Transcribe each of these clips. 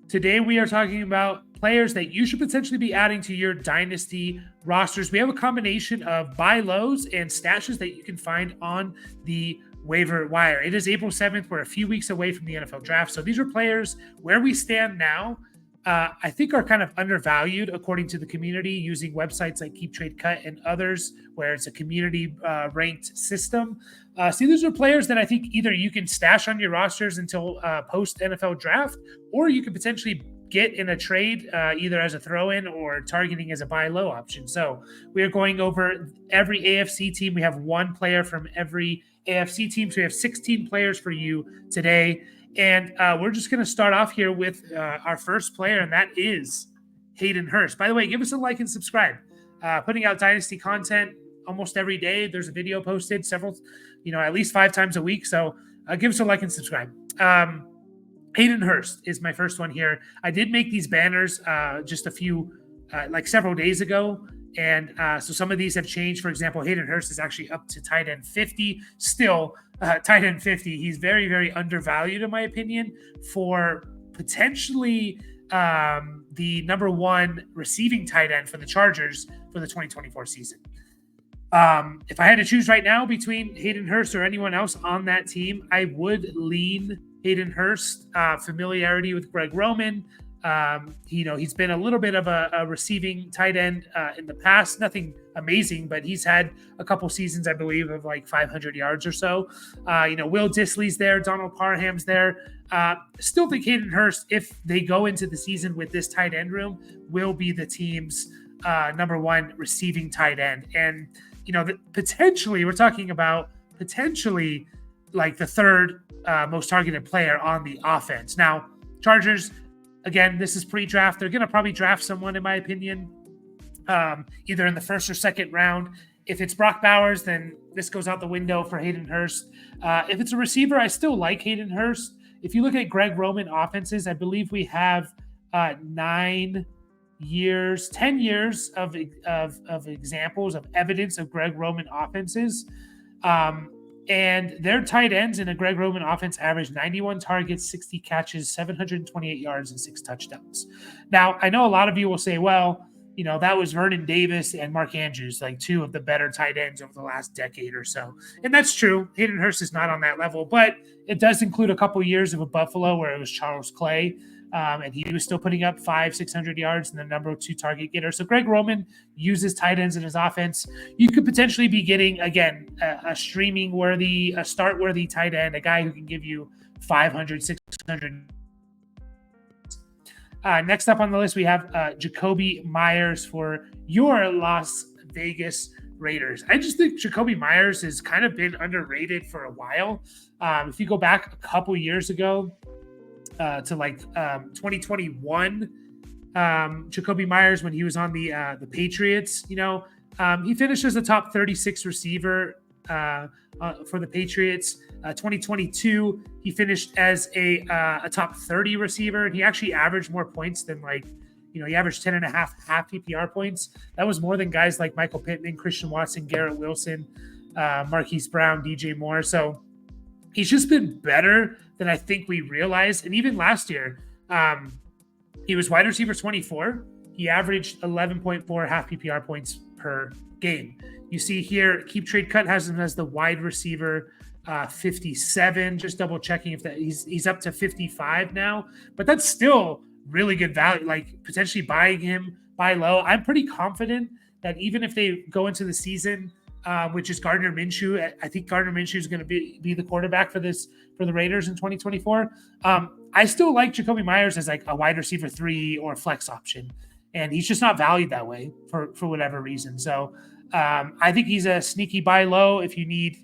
Today, we are talking about players that you should potentially be adding to your Dynasty rosters. We have a combination of buy lows and stashes that you can find on the waiver wire. It is April 7th. We're a few weeks away from the NFL draft. So these are players where we stand now. I think are kind of undervalued according to the community, using websites like Keep Trade Cut and others where it's a community ranked system. So these are players that I think either you can stash on your rosters until post NFL draft, or you could potentially get in a trade either as a throw-in or targeting as a buy low option. So we are going over every AFC team. We have one player from every AFC team. So we have 16 players for you today. And we're just going to start off here with our first player, and that is Hayden Hurst. By the way, give us a like and subscribe. Putting out Dynasty content almost every day. There's a video posted at least 5 times a week. So give us a like and subscribe. Hayden Hurst is my first one here. I did make these banners just several days ago. And so some of these have changed. For example, Hayden Hurst is actually up to tight end 50. Still, tight end 50. He's very, very undervalued, in my opinion, for potentially the number one receiving tight end for the Chargers for the 2024 season. If I had to choose right now between Hayden Hurst or anyone else on that team, I would lean Hayden Hurst. Familiarity with Greg Roman. He's been a little bit of a receiving tight end in the past. Nothing amazing, but he's had a couple seasons, I believe, of like 500 yards or so. Will Dissly's there. Donald Parham's there. Still think Hayden Hurst, if they go into the season with this tight end room, will be the team's number one receiving tight end. And, potentially, we're talking about potentially like the third most targeted player on the offense. Now, Chargers, again, this is pre-draft. They're going to probably draft someone, in my opinion, either in the first or second round. If it's Brock Bowers, then this goes out the window for Hayden Hurst. If it's a receiver, I still like Hayden Hurst. If you look at Greg Roman offenses, I believe we have 10 years of examples of evidence of Greg Roman offenses. And their tight ends in a Greg Roman offense average 91 targets, 60 catches, 728 yards, and 6 touchdowns. Now, I know a lot of you will say, well, that was Vernon Davis and Mark Andrews, like 2 of the better tight ends over the last decade or so. And that's true. Hayden Hurst is not on that level, but it does include a couple years of a Buffalo where it was Charles Clay. And he was still putting up 500-600 yards and the number 2 target getter. So Greg Roman uses tight ends in his offense. You could potentially be getting, again, a start-worthy tight end, a guy who can give you 500, 600. Next up on the list, we have Jakobi Meyers for your Las Vegas Raiders. I just think Jakobi Meyers has kind of been underrated for a while. If you go back a couple years ago, to 2021, Jakobi Meyers, when he was on the Patriots, he finished as a top 36 receiver for the Patriots. 2022, he finished as a top 30 receiver, and he actually averaged more points than he averaged 10.5 half PPR points. That was more than guys like Michael Pittman, Christian Watson, Garrett Wilson, Marquise Brown, DJ Moore. So he's just been better than I think we realized. And even last year, he was wide receiver 24. He averaged 11.4 half PPR points per game. You see here, Keep Trade Cut has him as the wide receiver 57. Just double checking if that he's up to 55 now. But that's still really good value. Like potentially buying him buy low. I'm pretty confident that even if they go into the season, which is Gardner Minshew. I think Gardner Minshew is going to be the quarterback for the Raiders in 2024. I still like Jakobi Meyers as like a wide receiver 3 or flex option, and he's just not valued that way for whatever reason. So I think he's a sneaky buy low if you need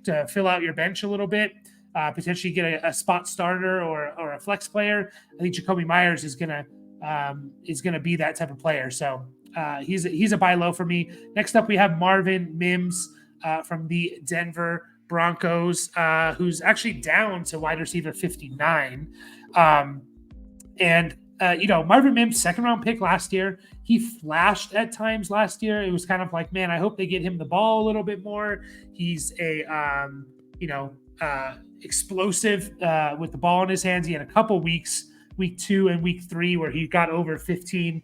to fill out your bench a little bit, potentially get a spot starter or a flex player. I think Jakobi Meyers is gonna be that type of player. So. He's a buy low for me. Next up, we have Marvin Mims from the Denver Broncos, who's actually down to wide receiver 59. Marvin Mims, second round pick last year. He flashed at times last year. It was kind of like, man, I hope they get him the ball a little bit more. He's explosive with the ball in his hands. He had a couple weeks week 2 and week 3 where he got over 15,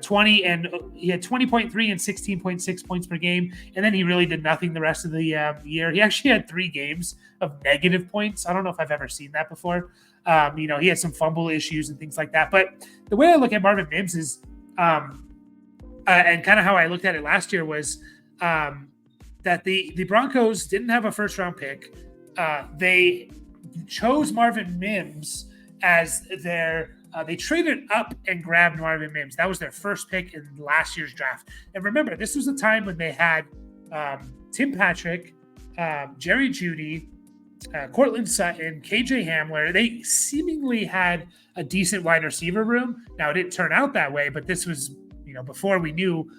20, and he had 20.3 and 16.6 points per game. And then he really did nothing the rest of the year. He actually had 3 games of negative points. I don't know if I've ever seen that before. He had some fumble issues and things like that. But the way I look at Marvin Mims is, and kind of how I looked at it last year was that the Broncos didn't have a first-round pick. They chose Marvin Mims as their they traded up and grabbed Marvin Mims. That was their first pick in last year's draft. And remember, this was a time when they had Tim Patrick, Jerry Jeudy, Cortland Sutton, KJ Hamler. They seemingly had a decent wide receiver room. Now, it didn't turn out that way, but this was before we knew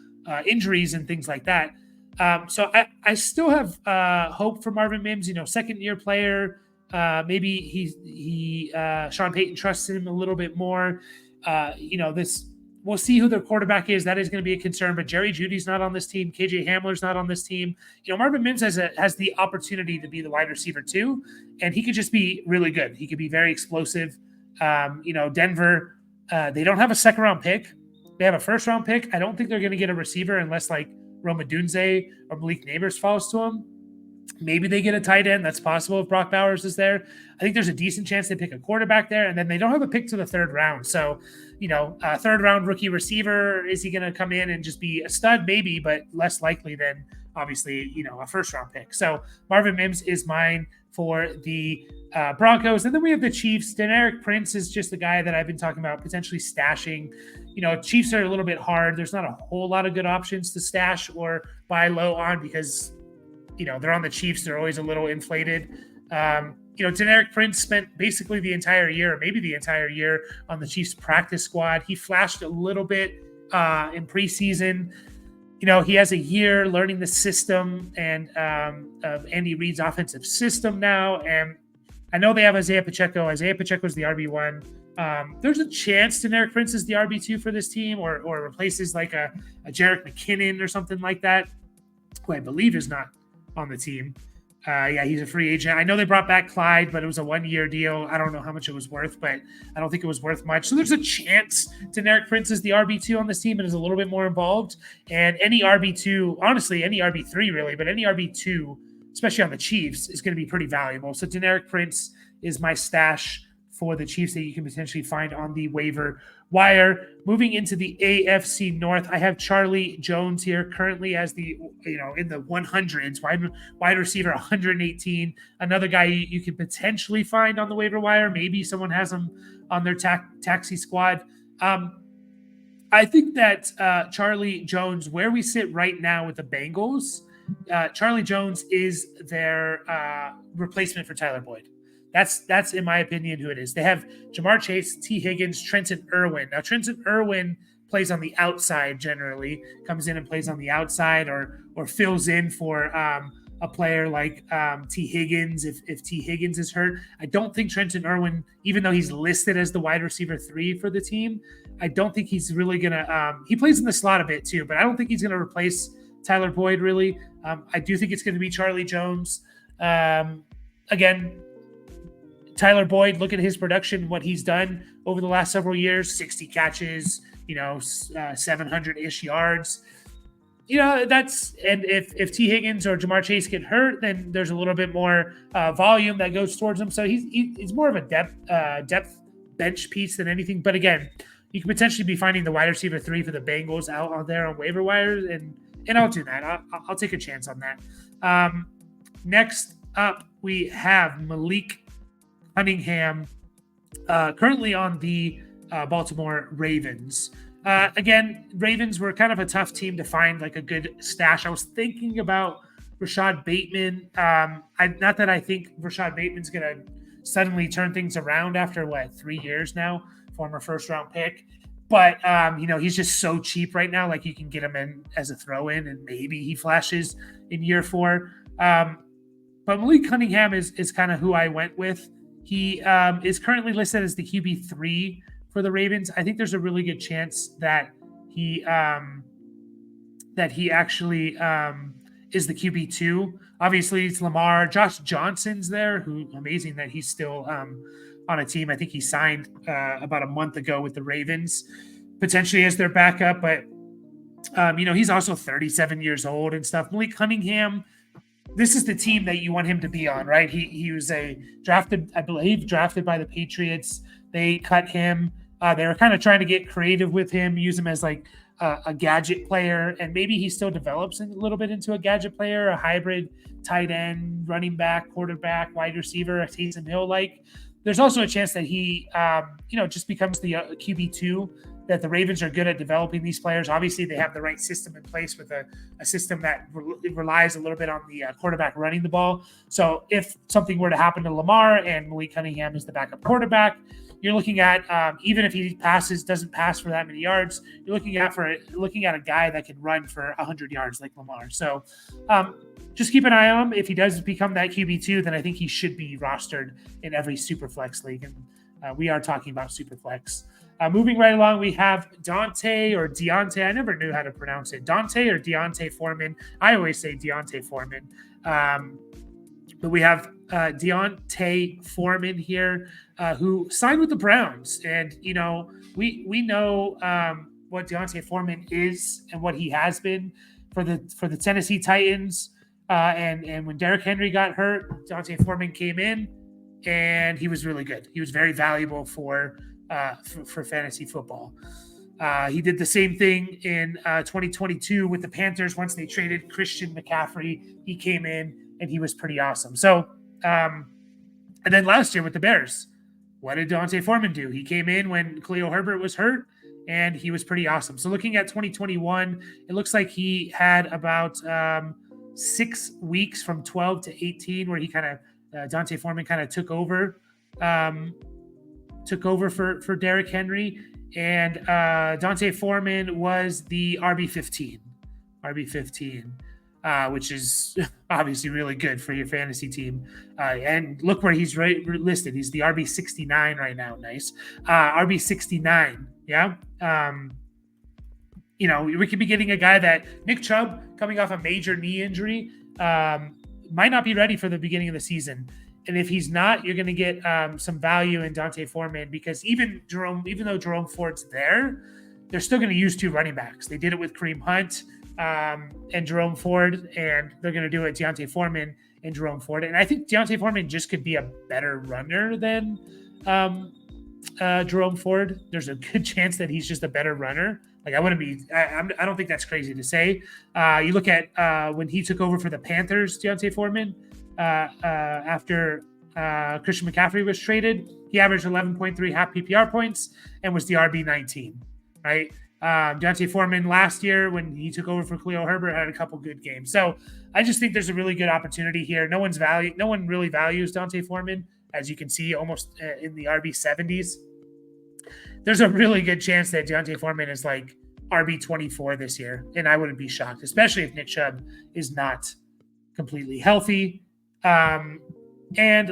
injuries and things like that. So I still have hope for Marvin Mims. Second-year player. Maybe Sean Payton trusts him a little bit more. We'll see who their quarterback is. That is going to be a concern. But Jerry Jeudy's not on this team. KJ Hamler's not on this team. Marvin Mims has the opportunity to be the wide receiver too, and he could just be really good. He could be very explosive. Denver, they don't have a second-round pick. They have a first-round pick. I don't think they're going to get a receiver unless like Roma Dunze or Malik Neighbors falls to him. Maybe they get a tight end. That's possible if Brock Bowers is there. I think there's a decent chance they pick a quarterback there, and then they don't have a pick to the 3rd round. So, a 3rd-round rookie receiver, is he going to come in and just be a stud? Maybe, but less likely than, obviously, a first-round pick. So Marvin Mims is mine for the Broncos. And then we have the Chiefs. Deneric Prince is just the guy that I've been talking about potentially stashing. Chiefs are a little bit hard. There's not a whole lot of good options to stash or buy low on because – they're on the Chiefs. They're always a little inflated. Deneric Prince spent basically the entire year, or maybe the entire year, on the Chiefs practice squad. He flashed a little bit in preseason. He has a year learning the system and of Andy Reid's offensive system now. And I know they have Isaiah Pacheco. Isaiah Pacheco is the RB1. There's a chance Deneric Prince is the RB2 for this team or replaces like a Jerick McKinnon or something like that, who I believe is not on the team. He's a free agent. I know they brought back Clyde, but it was a 1-year deal. I don't know how much it was worth, but I don't think it was worth much. So there's a chance Deneric Prince is the RB2 on this team and is a little bit more involved. And any RB2, honestly, any RB3 really, but any RB2, especially on the Chiefs, is going to be pretty valuable. So Deneric Prince is my stash for the Chiefs that you can potentially find on the waiver wire. Moving into the AFC North, I have Charlie Jones here currently as the, in the 100s, wide receiver 118. Another guy you can potentially find on the waiver wire. Maybe someone has him on their taxi squad. I think that Charlie Jones, where we sit right now with the Bengals, Charlie Jones is their replacement for Tyler Boyd. That's in my opinion who it is. They have Jamar Chase, T. Higgins, Trenton Irwin. Now Trenton Irwin plays on the outside generally, comes in and plays on the outside or fills in for a player like T. Higgins if T. Higgins is hurt. I don't think Trenton Irwin, even though he's listed as the wide receiver 3 for the team, I don't think he's really gonna. He plays in the slot a bit too, but I don't think he's gonna replace Tyler Boyd really. I do think it's going to be Charlie Jones. Again. Tyler Boyd, look at his production, what he's done over the last several years, 60 catches, 700-ish yards. And if T. Higgins or Jamar Chase get hurt, then there's a little bit more volume that goes towards him. So he's more of a depth bench piece than anything. But again, you could potentially be finding the wide receiver 3 for the Bengals out on there on waiver wires, and I'll do that. I'll take a chance on that. Next up, we have Malik Cunningham, currently on the Baltimore Ravens. Again, Ravens were kind of a tough team to find like a good stash. I was thinking about Rashad Bateman. Not that I think Rashad Bateman's going to suddenly turn things around after 3 years now, former first-round pick. But, he's just so cheap right now. Like you can get him in as a throw-in and maybe he flashes in year 4. But Malik Cunningham is kind of who I went with. He is currently listed as the QB3 for the Ravens. I think there's a really good chance that he actually is the QB2. Obviously, it's Lamar. Josh Johnson's there, who amazing that he's still on on a team. I think he signed about a month ago with the Ravens, potentially as their backup. But, he's also 37 years old and stuff. Malik Cunningham, this is the team that you want him to be on, right? He was drafted by the Patriots. They cut him. They were kind of trying to get creative with him, use him as like a gadget player, and maybe he still develops a little bit into a gadget player, a hybrid tight end, running back, quarterback, wide receiver, a Hayden Hill. Like, there's also a chance that he, just becomes the QB2. That the Ravens are good at developing these players. Obviously, they have the right system in place with a system that relies a little bit on the quarterback running the ball. So if something were to happen to Lamar and Malik Cunningham is the backup quarterback, you're looking at, even if he doesn't pass for that many yards, you're looking at a guy that can run for 100 yards like Lamar. So just keep an eye on him. If he does become that QB2, then I think he should be rostered in every Superflex league. And we are talking about Superflex. Moving right along, we have Deontay. I never knew how to pronounce it. Dante or Deontay Foreman. I always say Deontay Foreman. But we have Deontay Foreman here, who signed with the Browns. And, we know what Deontay Foreman is and what he has been for the Tennessee Titans. And when Derrick Henry got hurt, Deontay Foreman came in, and he was really good. He was very valuable for fantasy football. He did the same thing in 2022 with the Panthers. Once they traded Christian McCaffrey, he came in and he was pretty awesome. So, and then last year with the Bears, what did Deontay Foreman do? He came in when Khalil Herbert was hurt, and he was pretty awesome. So looking at 2021, it looks like he had about 6 weeks from 12 to 18 where he Deontay Foreman kind of took over for Derrick Henry, and Deontay Foreman was the RB15, which is obviously really good for your fantasy team. And look where he's listed. He's the RB69 right now. Nice. RB69. Yeah. We could be getting a guy that Nick Chubb, coming off a major knee injury, might not be ready for the beginning of the season. And if he's not, you're going to get some value in Deontay Foreman, because even though Jerome Ford's there, they're still going to use 2 running backs. They did it with Kareem Hunt and Jerome Ford, and they're going to do it Deontay Foreman and Jerome Ford. And I think Deontay Foreman just could be a better runner than Jerome Ford. There's a good chance that he's just a better runner. Like, I don't think that's crazy to say. You look at when he took over for the Panthers, Deontay Foreman, after Christian McCaffrey was traded, he averaged 11.3 half PPR points and was the RB19, right? Deontay Foreman last year, when he took over for Khalil Herbert, had a couple good games. So I just think there's a really good opportunity here. No one really values Deontay Foreman, as you can see, almost in the RB70s. There's a really good chance that Deontay Foreman is like RB24 this year, and I wouldn't be shocked, especially if Nick Chubb is not completely healthy. And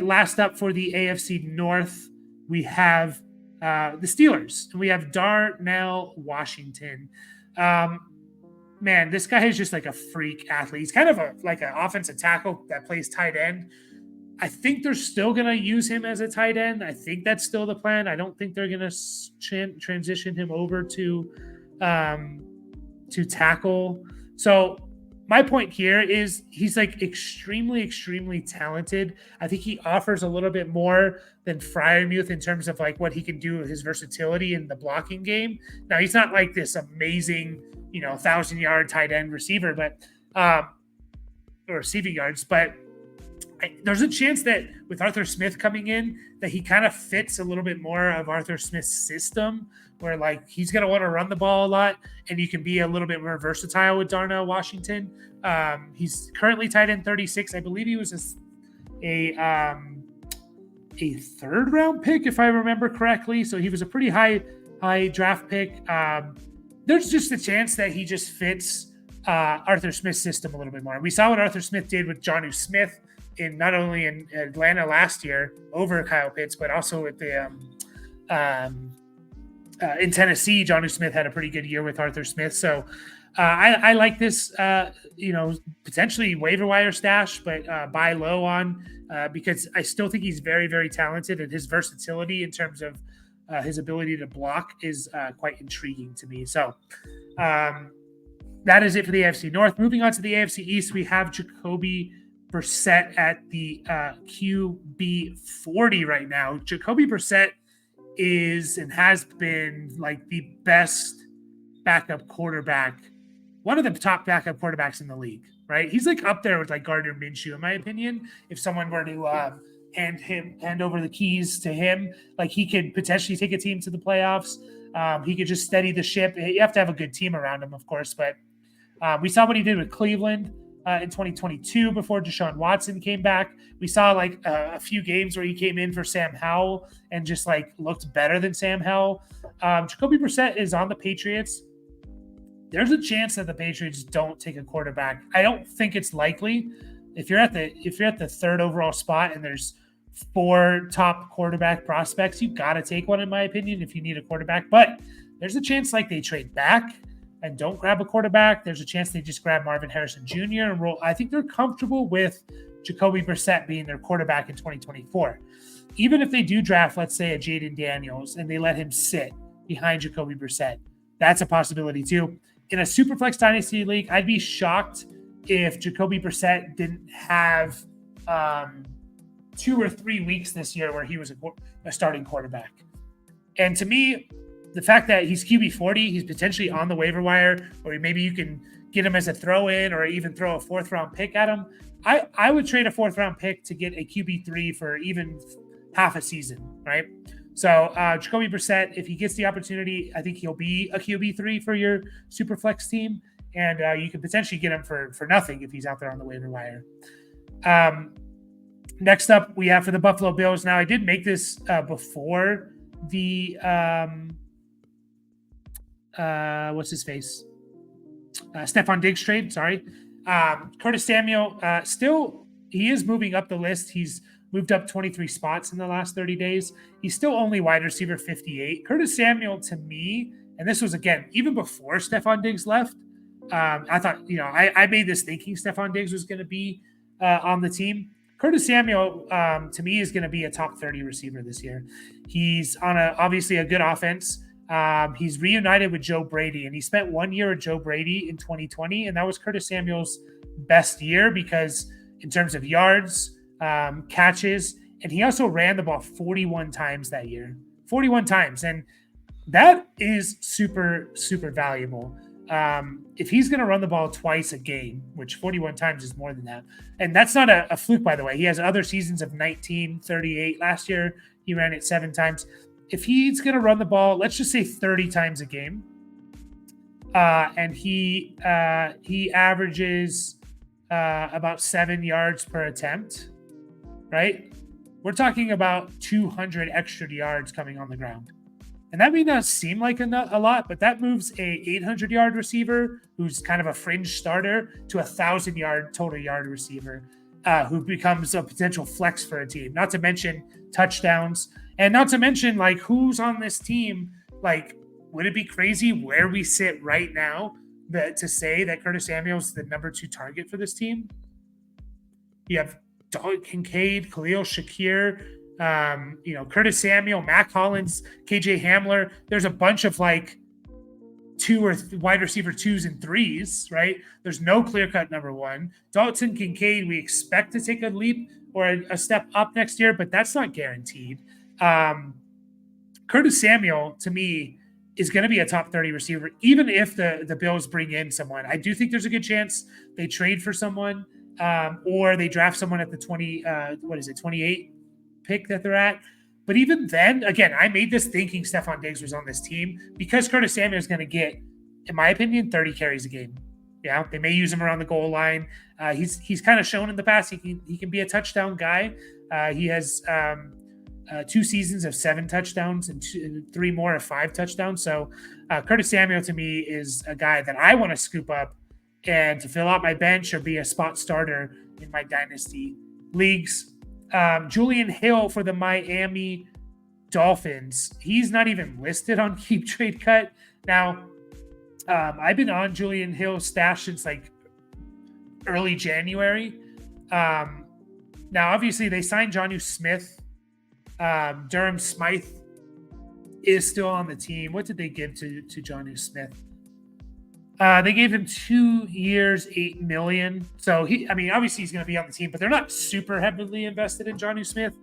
last up for the AFC North, we have the Steelers, and we have Darnell Washington. Man, this guy is just like a freak athlete. He's kind of like an offensive tackle that plays tight end. I think they're still going to use him as a tight end. I think that's still the plan. I don't think they're going to transition him over to tackle. So my point here is he's like extremely, extremely talented. I think he offers a little bit more than Freiermuth in terms of like what he can do with his versatility in the blocking game. Now, he's not like this amazing, 1,000-yard tight end receiver, but or receiving yards, but there's a chance that with Arthur Smith coming in, that he kind of fits a little bit more of Arthur Smith's system, where like he's going to want to run the ball a lot, and you can be a little bit more versatile with Darnell Washington. He's currently tight end 36. I believe he was a third round pick, if I remember correctly. So he was a pretty high draft pick. There's just a chance that he just fits Arthur Smith's system a little bit more. We saw what Arthur Smith did with Jonnu Smith not only in Atlanta last year over Kyle Pitts, but also with the in Tennessee. Jonnu Smith had a pretty good year with Arthur Smith. So I like this, potentially waiver wire stash, but buy low on because I still think he's very, very talented, and his versatility in terms of his ability to block is quite intriguing to me. So that is it for the AFC North. Moving on to the AFC East, we have Jacoby Brissett at the QB 40 right now. Jacoby Brissett is and has been like the best backup quarterback, one of the top backup quarterbacks in the league, right? He's like up there with like Gardner Minshew, in my opinion. If someone were to hand over the keys to him, like he could potentially take a team to the playoffs. He could just steady the ship. You have to have a good team around him, of course, but we saw what he did with Cleveland in 2022 before Deshaun Watson came back. We saw like a few games where he came in for Sam Howell and just like looked better than Sam Howell. Jacoby Brissett is on the Patriots. There's a chance that the Patriots don't take a quarterback. I don't think it's likely. If you're at the third overall spot and there's 4 top quarterback prospects, you got to take one, in my opinion, if you need a quarterback. But there's a chance like they trade back and don't grab a quarterback. There's a chance they just grab Marvin Harrison Jr. and roll. I think they're comfortable with Jacoby Brissett being their quarterback in 2024. Even if they do draft, let's say, a Jaden Daniels and they let him sit behind Jacoby Brissett, that's a possibility too. In a Superflex Dynasty League, I'd be shocked if Jacoby Brissett didn't have 2 or 3 weeks this year where he was a starting quarterback. And to me, the fact that he's QB 40, he's potentially on the waiver wire, or maybe you can get him as a throw-in or even throw a 4th-round pick at him. I would trade a 4th-round pick to get a QB 3 for even half a season, right? So Jacoby Brissett, if he gets the opportunity, I think he'll be a QB 3 for your Superflex team, and you can potentially get him for nothing if he's out there on the waiver wire. Next up, we have for the Buffalo Bills. Now, I did make this before the what's his face? Stephon Diggs trade. Sorry. Curtis Samuel, still, he is moving up the list. He's moved up 23 spots in the last 30 days. He's still only wide receiver 58. Curtis Samuel, to me, and this was, again, even before Stephon Diggs left, I thought, I made this thinking Stephon Diggs was going to be on the team. Curtis Samuel, to me, is going to be a top 30 receiver this year. He's on obviously a good offense. He's reunited with Joe Brady, and he spent 1 year with Joe Brady in 2020, and that was Curtis Samuel's best year because in terms of yards, catches, and he also ran the ball 41 times that year. 41 times, and that is super, super valuable. If he's going to run the ball twice a game, which 41 times is more than that, and that's not a fluke, by the way. He has other seasons of 19, 38. Last year, he ran it 7 times. If he's going to run the ball, let's just say 30 times a game, and he averages about 7 yards per attempt, right? We're talking about 200 extra yards coming on the ground. And that may not seem like a lot, but that moves a 800-yard receiver who's kind of a fringe starter to a 1,000-yard total yard receiver who becomes a potential flex for a team. Not to mention touchdowns, and not to mention like who's on this team. Like, would it be crazy where we sit right now to say that Curtis Samuel is the number 2 target for this team? You have Dalton Kincaid, Khalil Shakir, Curtis Samuel, Mac Hollins, KJ Hamler. There's a bunch of like 2 or wide receiver 2s and 3s, right? There's no clear-cut number 1. Dalton Kincaid, we expect to take a leap or a step up next year, but that's not guaranteed. Curtis Samuel, to me, is going to be a top 30 receiver, even if the Bills bring in someone. I do think there's a good chance they trade for someone or they draft someone at the 28 pick that they're at. But even then, again, I made this thinking Stephon Diggs was on this team because Curtis Samuel is going to get, in my opinion, 30 carries a game. Yeah, they may use him around the goal line. He's kind of shown in the past he can be a touchdown guy. He has 2 seasons of 7 touchdowns and 3 more of 5 touchdowns. So Curtis Samuel to me is a guy that I want to scoop up and to fill out my bench or be a spot starter in my dynasty leagues. Julian Hill for the Miami Dolphins. He's not even listed on Keep Trade Cut. Now, I've been on Julian Hill stash since like early January. Now, obviously, they signed Jonnu Smith. Durham Smythe is still on the team. What did they give to Jonnu Smith? They gave him 2 years, $8 million. So obviously he's going to be on the team, but they're not super heavily invested in Jonnu Smith,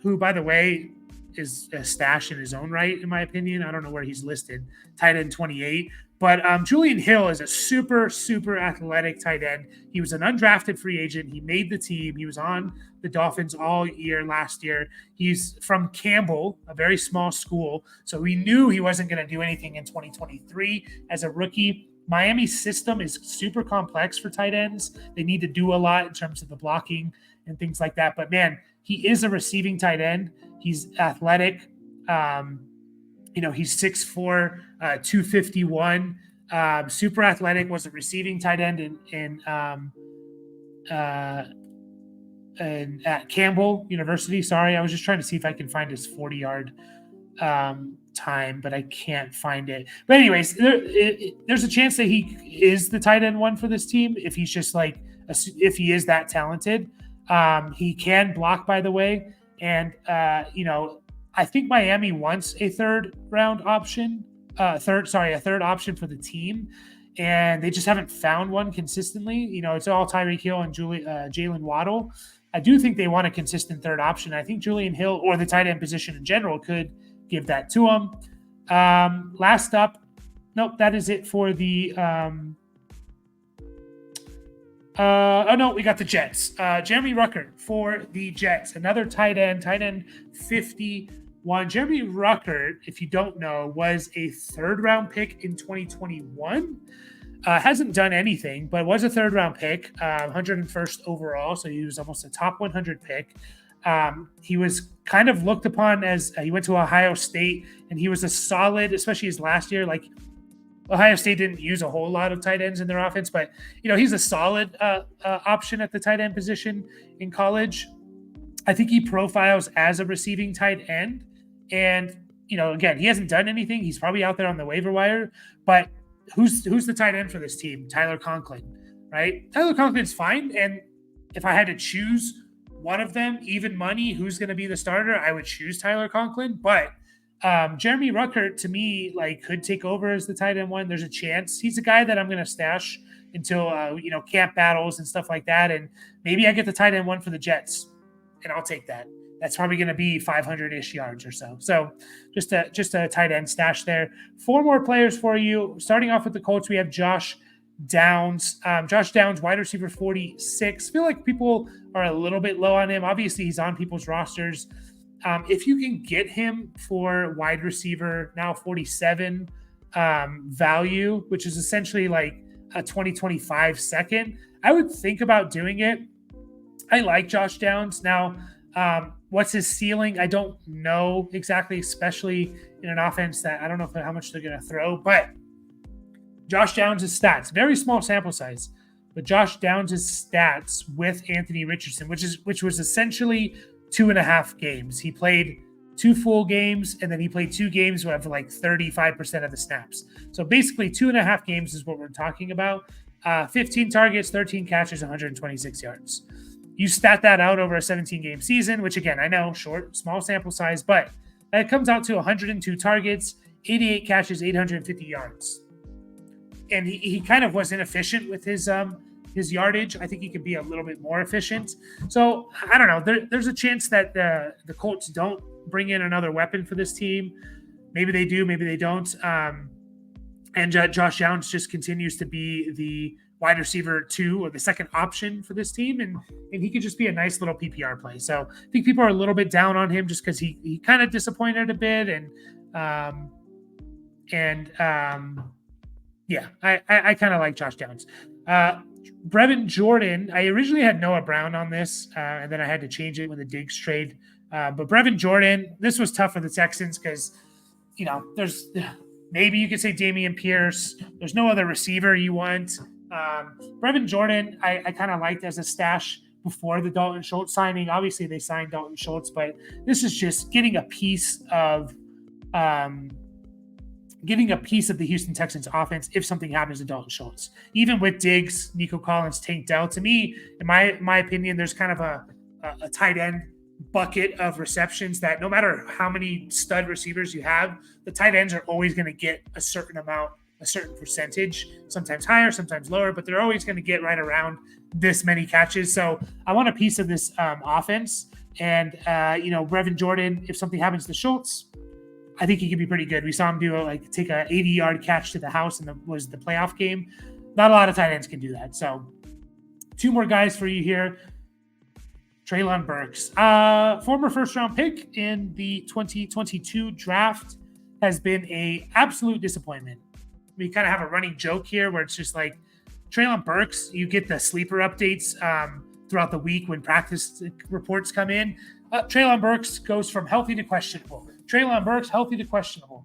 who, by the way, is a stash in his own right, in my opinion. I don't know where he's listed, tight end 28. But Julian Hill is a super, super athletic tight end. He was an undrafted free agent. He made the team. He was on the Dolphins all year last year. He's from Campbell, a very small school. So we knew he wasn't going to do anything in 2023 as a rookie. Miami's system is super complex for tight ends. They need to do a lot in terms of the blocking and things like that. But, man, he is a receiving tight end. He's athletic. He's 6'4", 251, super athletic, was a receiving tight end in at Campbell University. Sorry, I was just trying to see if I can find his 40-yard time, but I can't find it. But anyways, there's a chance that he is the tight end one for this team if he's just like, if he is that talented. He can block, by the way, and I think Miami wants a third option for the team, and they just haven't found one consistently. It's all Tyreek Hill and Jalen Waddle. I do think they want a consistent third option. I think Julian Hill, or the tight end position in general, could give that to him. Last up, nope, that is it for the we got the Jets. Jeremy Ruckert for the Jets, another tight end 51. Jeremy Ruckert, if you don't know, was a third-round pick in 2021. Hasn't done anything, but was a third-round pick, 101st overall, so he was almost a top 100 pick. He was kind of looked upon as he went to Ohio State, and he was a solid, especially his last year. Like, Ohio State didn't use a whole lot of tight ends in their offense, but he's a solid option at the tight end position in college. I think he profiles as a receiving tight end, and again, he hasn't done anything. He's probably out there on the waiver wire, but who's the tight end for this team? Tyler Conklin, right? Tyler Conklin's fine, and if I had to choose one of them, even money, who's going to be the starter, I would choose Tyler Conklin, but Jeremy Ruckert, to me, could take over as the tight end one. There's a chance. He's a guy that I'm going to stash until camp battles and stuff like that, and maybe I get the tight end one for the Jets, and I'll take that. That's probably going to be 500-ish yards or so. So just a tight end stash there. 4 more players for you. Starting off with the Colts, we have Josh Downs. Josh Downs, wide receiver 46. I feel like people are a little bit low on him. Obviously, he's on people's rosters. If you can get him for wide receiver, now 47 value, which is essentially like a 2025 second, I would think about doing it. I like Josh Downs. Now, what's his ceiling? I don't know exactly, especially in an offense that I don't know how much they're going to throw, but Josh Downs' stats, very small sample size, but Josh Downs' stats with Anthony Richardson, which was essentially 2.5 games. He played 2 full games, and then he played 2 games with like 35% of the snaps. So basically 2.5 games is what we're talking about. 15 targets, 13 catches, 126 yards. You stat that out over a 17-game season, which again, I know, small sample size, but that comes out to 102 targets, 88 catches, 850 yards. And he kind of was inefficient with his yardage. I think he could be a little bit more efficient. So I don't know. There's a chance that the Colts don't bring in another weapon for this team. Maybe they do, maybe they don't. And Josh Downs just continues to be the wide receiver 2 or the second option for this team, and he could just be a nice little PPR play. So I think people are a little bit down on him just because he kind of disappointed a bit, and I kind of like Josh Downs. Brevin Jordan, I originally had Noah Brown on this, and then I had to change it with the Diggs trade. But Brevin Jordan, this was tough for the Texans because, there's maybe you could say Damian Pierce. There's no other receiver you want. Brevin Jordan, I kind of liked as a stash before the Dalton Schultz signing. Obviously, they signed Dalton Schultz, but this is just getting a piece of getting a piece of the Houston Texans offense if something happens to Dalton Schultz. Even with Diggs, Nico Collins, Tank Dell, to me, in my opinion, there's kind of a tight end bucket of receptions that no matter how many stud receivers you have, the tight ends are always going to get a certain amount, a certain percentage, sometimes higher, sometimes lower, but they're always going to get right around this many catches. So I want a piece of this offense. And, Brevin Jordan, if something happens to Schultz, I think he could be pretty good. We saw him take a 80-yard catch to the house in the playoff game. Not a lot of tight ends can do that. So 2 more guys for you here. Treylon Burks, former first-round pick in the 2022 draft, has been a absolute disappointment. We kind of have a running joke here where it's just like Treylon Burks, you get the sleeper updates throughout the week when practice reports come in. Treylon Burks goes from healthy to questionable. Treylon Burks, healthy to questionable.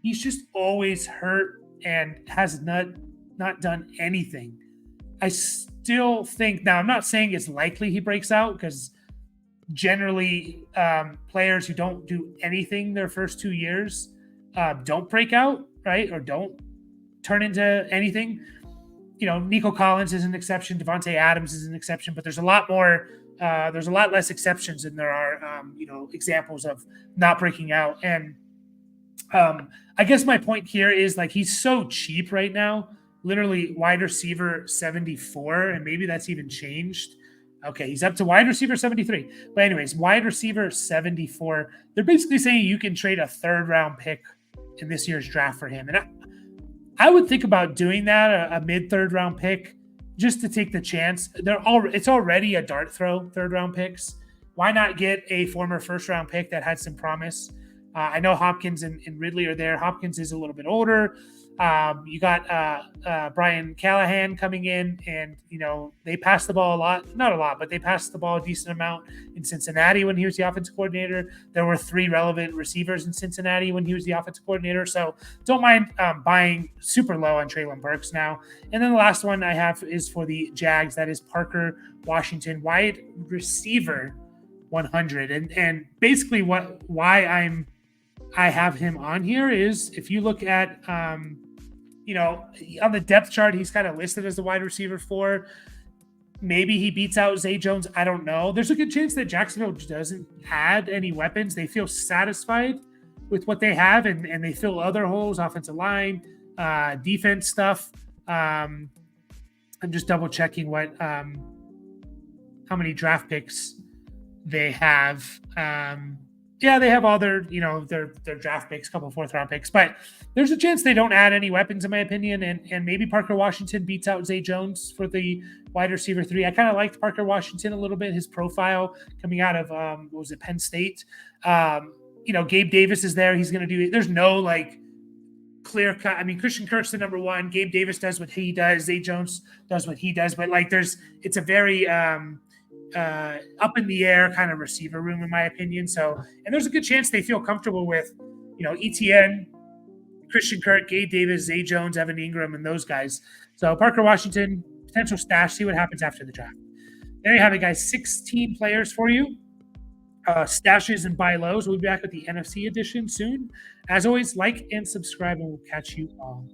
He's just always hurt and has not done anything. I still think, now I'm not saying it's likely he breaks out, because generally players who don't do anything their first 2 years don't break out, right? Or don't turn into anything. Nico Collins is an exception. Devontae Adams is an exception, but there's a lot less exceptions than there are, examples of not breaking out. And I guess my point here is, like, he's so cheap right now, literally wide receiver 74, and maybe that's even changed. Okay, he's up to wide receiver 73. But anyways, wide receiver 74. They're basically saying you can trade a 3rd-round pick in this year's draft for him. And I would think about doing that, a mid-3rd round pick, just to take the chance. It's already a dart throw, 3rd round picks. Why not get a former 1st round pick that had some promise? I know Hopkins and Ridley are there. Hopkins is a little bit older. You got Brian Callahan coming in, and they passed the ball a lot. Not a lot, but they passed the ball a decent amount in Cincinnati when he was the offensive coordinator. There were 3 relevant receivers in Cincinnati when he was the offensive coordinator. So don't mind buying super low on Treylon Burks now. And then the last one I have is for the Jags. That is Parker Washington, wide receiver 100. And basically why I have him on here is, if you look at, on the depth chart, he's kind of listed as the wide receiver 4. Maybe he beats out Zay Jones. I don't know. There's a good chance that Jacksonville doesn't add any weapons. They feel satisfied with what they have, and they fill other holes, offensive line, defense stuff. I'm just double checking how many draft picks they have. Yeah, they have all their draft picks, a couple of 4th round picks, but there's a chance they don't add any weapons, in my opinion. And maybe Parker Washington beats out Zay Jones for the wide receiver 3. I kind of liked Parker Washington a little bit, his profile coming out of, Penn State. Gabe Davis is there. He's going to do it. There's no clear cut. I mean, Christian Kirk's the number 1. Gabe Davis does what he does. Zay Jones does what he does. But it's a very, up in the air kind of receiver room, in my opinion. So, and there's a good chance they feel comfortable with, ETN, Christian Kirk, Gabe Davis, Zay Jones, Evan Ingram, and those guys. So Parker Washington, potential stash, see what happens after the draft. There you have it, guys. 16 players for you. Stashes and buy lows. We'll be back with the NFC edition soon. As always, like and subscribe, and we'll catch you all